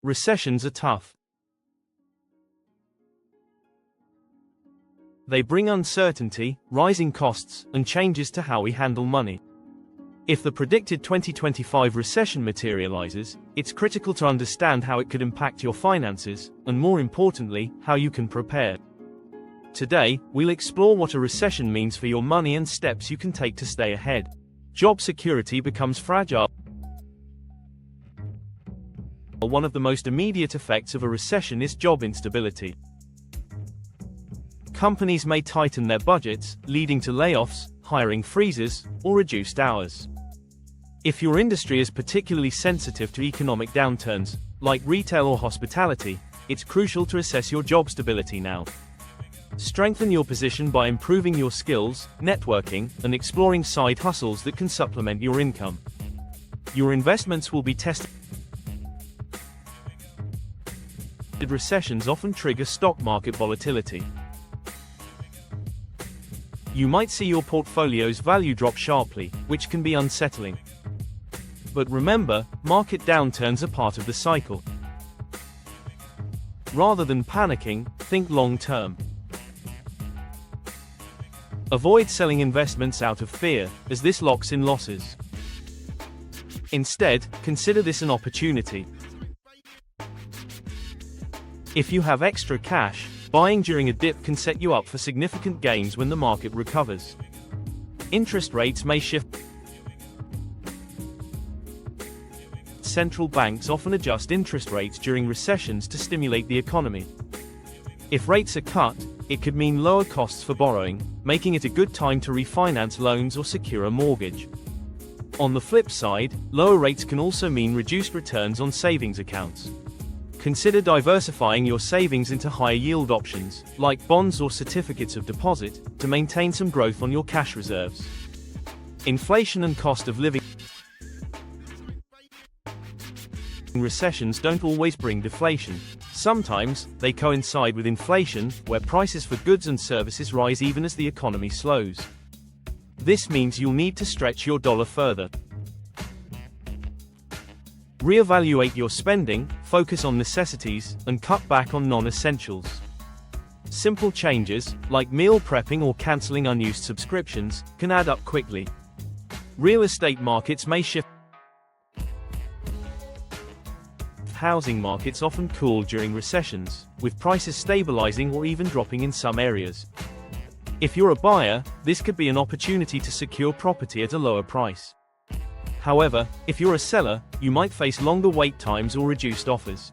Recessions are tough. They bring uncertainty, rising costs, and changes to how we handle money. If the predicted 2025 recession materializes, it's critical to understand how it could impact your finances, and more importantly, how you can prepare. Today, we'll explore what a recession means for your money and steps you can take to stay ahead. Job security becomes fragile. One of the most immediate effects of a recession is job instability. Companies may tighten their budgets, leading to layoffs, hiring freezes, or reduced hours. If your industry is particularly sensitive to economic downturns, like retail or hospitality, it's crucial to assess your job stability now. Strengthen your position by improving your skills, networking, and exploring side hustles that can supplement your income. Your investments will be tested. Recessions often trigger stock market volatility. You might see your portfolio's value drop sharply, which can be unsettling. But remember, market downturns are part of the cycle. Rather than panicking, think long-term. Avoid selling investments out of fear, as this locks in losses. Instead, consider this an opportunity. If you have extra cash, buying during a dip can set you up for significant gains when the market recovers. Interest rates may shift. Central banks often adjust interest rates during recessions to stimulate the economy. If rates are cut, it could mean lower costs for borrowing, making it a good time to refinance loans or secure a mortgage. On the flip side, lower rates can also mean reduced returns on savings accounts. Consider diversifying your savings into higher yield options, like bonds or certificates of deposit, to maintain some growth on your cash reserves. Inflation and cost of living. Recessions don't always bring deflation. Sometimes, they coincide with inflation, where prices for goods and services rise even as the economy slows. This means you'll need to stretch your dollar further. Reevaluate your spending, focus on necessities, and cut back on non-essentials. Simple changes, like meal prepping or canceling unused subscriptions, can add up quickly. Real estate markets may shift. Housing markets often cool during recessions, with prices stabilizing or even dropping in some areas. If you're a buyer, this could be an opportunity to secure property at a lower price. However, if you're a seller, you might face longer wait times or reduced offers.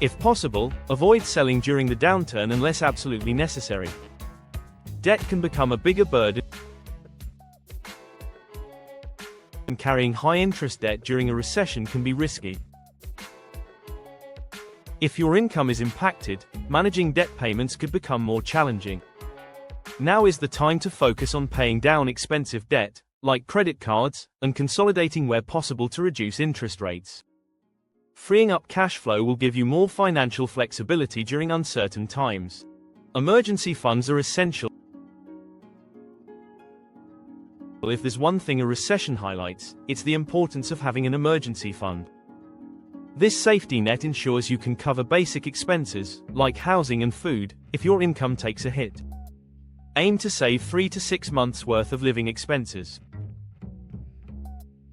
If possible, avoid selling during the downturn unless absolutely necessary. Debt can become a bigger burden, and carrying high-interest debt during a recession can be risky. If your income is impacted, managing debt payments could become more challenging. Now is the time to focus on paying down expensive debt, like credit cards, and consolidating where possible to reduce interest rates. Freeing up cash flow will give you more financial flexibility during uncertain times. Emergency funds are essential. If there's one thing a recession highlights, it's the importance of having an emergency fund. This safety net ensures you can cover basic expenses, like housing and food, if your income takes a hit. Aim to save 3 to 6 months' worth of living expenses.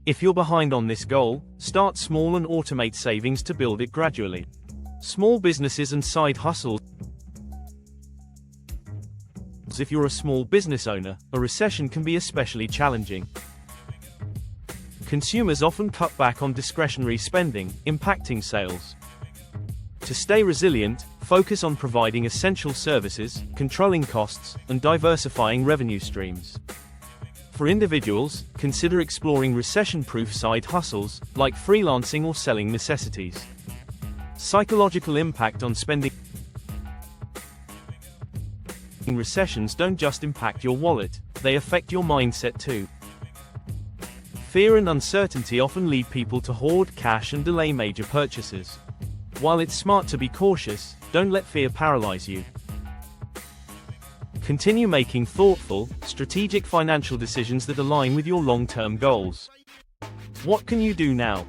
If you're behind on this goal, start small and automate savings to build it gradually. Small businesses and side hustles. If you're a small business owner, a recession can be especially challenging. Consumers often cut back on discretionary spending, impacting sales. To stay resilient, focus on providing essential services, controlling costs, and diversifying revenue streams. For individuals, consider exploring recession-proof side hustles, like freelancing or selling necessities. Psychological impact on spending. Recessions don't just impact your wallet, they affect your mindset too. Fear and uncertainty often lead people to hoard cash and delay major purchases. While it's smart to be cautious, don't let fear paralyze you. Continue making thoughtful, strategic financial decisions that align with your long-term goals. What can you do now?